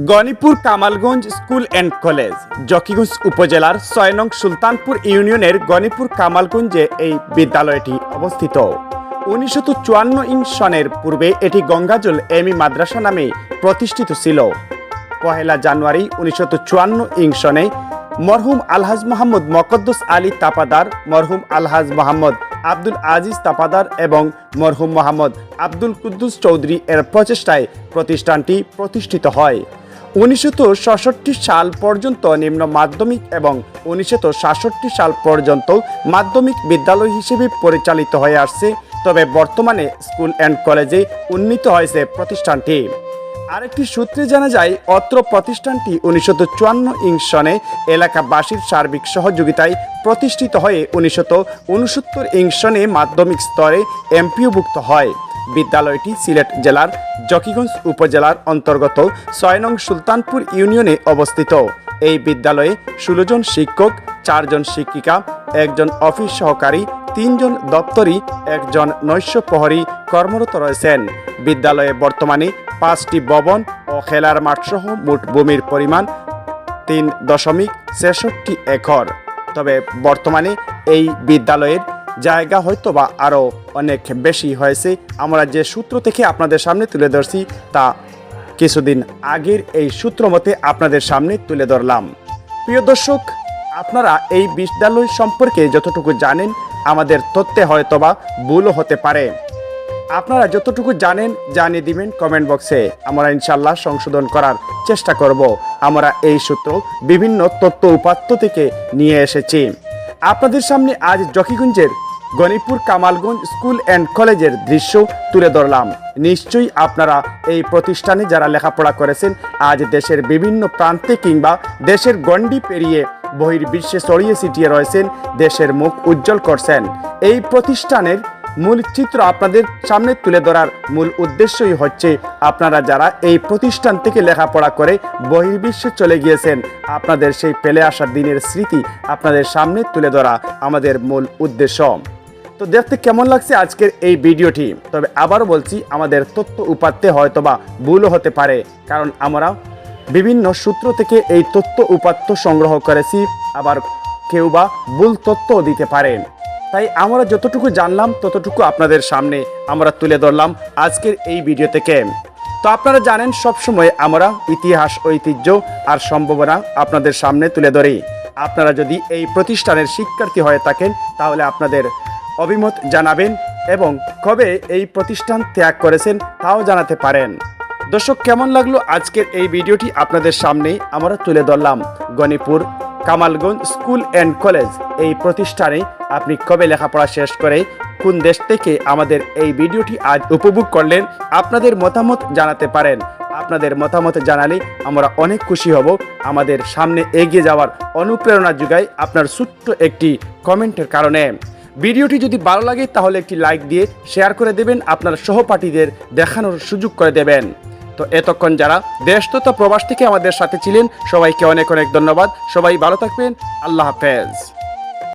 Ganipur Kamalganj school and college Zakiganj উপজেলার ৬ নং সুলতানপুর ইউনিয়নের গনিপুর কামালগঞ্জে এই বিদ্যালয়টি অবস্থিত। ১৯৫৪ সনের পূর্বে এটি গঙ্গাজল এমই মাদ্রাসা নামে প্রতিষ্ঠিত ছিল। ১ জানুয়ারি ১৯৫৪ সনে মরহুম আলহাজ মোহাম্মদ মকদ্দস আলী তাপাদার, মরহুম আলহাজ মোহাম্মদ আব্দুল আজিজ তাপাদার এবং মরহুম মোহাম্মদ আব্দুল কুদ্দুস চৌধুরী এর প্রচেষ্টায় প্রতিষ্ঠানটি প্রতিষ্ঠিত হয়। ১৯৬৬ সাল পর্যন্ত নিম্ন মাধ্যমিক এবং ১৯৬৭ সাল পর্যন্ত মাধ্যমিক বিদ্যালয় হিসেবে পরিচালিত হয়ে আসছে। তবে বর্তমানে স্কুল অ্যান্ড কলেজে উন্নীত হয়েছে প্রতিষ্ঠানটি। আরেকটি সূত্রে জানা যায়, অত্র প্রতিষ্ঠানটি ১৯৫৪ সনে এলাকাবাসীর সার্বিক সহযোগিতায় প্রতিষ্ঠিত হয়ে ১৯৬৯ সনে মাধ্যমিক স্তরে এমপিওভুক্ত হয়। বিদ্যালয়টি সিলেট জেলার জকিগঞ্জ উপজেলার অন্তর্গত ৬ নং সুলতানপুর ইউনিয়নে অবস্থিত। এই বিদ্যালয়ে ১৬ জন শিক্ষক, ৪ জন শিক্ষিকা, ১ জন অফিস সহকারী, ৩ জন দপ্তরি, ১ জন নৈশ প্রহরী কর্মরত রয়েছেন। বিদ্যালয়ে বর্তমানে ৫টি ভবন ও খেলার মাঠ সহ মোট ভূমির পরিমাণ ৩.৬৬ একর। তবে বর্তমানে এই বিদ্যালয়ের জায়গা হয়তো বা আরও অনেক বেশি হয়েছে। আমরা যে সূত্র থেকে আপনাদের সামনে তুলে ধরছি তা কিছুদিন আগের এই সূত্র মতে আপনাদের সামনে তুলে ধরলাম। প্রিয় দর্শক, আপনারা এই বিদ্যালয় সম্পর্কে যতটুকু জানেন, আমাদের তথ্যে হয়তোবা ভুলও হতে পারে। আপনারা যতটুকু জানেন জানিয়ে দিবেন কমেন্ট বক্সে। আমরা ইনশাল্লাহ সংশোধন করার চেষ্টা করব। আমরা এই সূত্র বিভিন্ন তথ্য উপাত্ত থেকে নিয়ে এসেছি আপনাদের সামনে। আজ জকিগঞ্জের গনিপুর কামালগঞ্জ স্কুল অ্যান্ড কলেজের দৃশ্য তুলে ধরলাম। নিশ্চয়ই আপনারা এই প্রতিষ্ঠানে যারা লেখাপড়া করেছেন, আজ দেশের বিভিন্ন প্রান্তে কিংবা দেশের গণ্ডি পেরিয়ে বহির্বিশ্বে ছড়িয়ে ছিটিয়ে রয়েছেন, দেশের মুখ উজ্জ্বল করছেন। এই প্রতিষ্ঠানের মূল চিত্র আপনাদের সামনে তুলে ধরার মূল উদ্দেশ্যই হচ্ছে, আপনারা যারা এই প্রতিষ্ঠান থেকে লেখাপড়া করে বহির্বিশ্বে চলে গিয়েছেন, আপনাদের সেই ফেলে আসা দিনের স্মৃতি আপনাদের সামনে তুলে ধরা আমাদের মূল উদ্দেশ্য। তো দেখতে কেমন লাগছে আজকের এই ভিডিওটি? তবে আবারও বলছি, আমাদের তথ্য উপাত্তে হয়তোবা ভুলও হতে পারে, কারণ আমরা বিভিন্ন সূত্র থেকে এই তথ্য উপাত্ত সংগ্রহ করেছি, আবার কেউ বা ভুল তথ্যও দিতে পারেন। তাই আমরা যতটুকু জানলাম ততটুকু আপনাদের সামনে আমরা তুলে ধরলাম আজকের এই ভিডিও থেকে। তো আপনারা জানেন, সবসময় আমরা ইতিহাস, ঐতিহ্য আর সম্ভাবনা আপনাদের সামনে তুলে ধরি। আপনারা যদি এই প্রতিষ্ঠানের শিক্ষার্থী হয়ে থাকেন, তাহলে আপনাদের অভিমত জানাবেন এবং কবে এই প্রতিষ্ঠান ত্যাগ করেছেন তাও জানাতে পারেন। দর্শক, কেমন লাগলো আজকের এই ভিডিওটি আপনাদের সামনে আমরা তুলে ধরলাম। Ganipur Kamalganj school and college এই প্রতিষ্ঠানে আপনি কবে লেখাপড়া শেষ করে কোন দেশ থেকে আমাদের এই ভিডিওটি আজ উপভোগ করলেন, আপনাদের মতামত জানাতে পারেন। আপনাদের মতামত জানালে আমরা অনেক খুশি হব। আমাদের সামনে এগিয়ে যাওয়ার অনুপ্রেরণা যোগায় আপনার ছোট্ট একটি কমেন্টের কারণে। ভিডিওটি যদি ভালো লাগে তাহলে একটি লাইক দিয়ে শেয়ার করে দেবেন, আপনার সহপাঠীদের দেখানোর সুযোগ করে দেবেন। তো এতক্ষণ যারা দেশ তথা প্রবাস থেকে আমাদের সাথে ছিলেন, সবাইকে অনেক অনেক ধন্যবাদ। সবাই ভালো থাকবেন। আল্লাহ হাফেজ।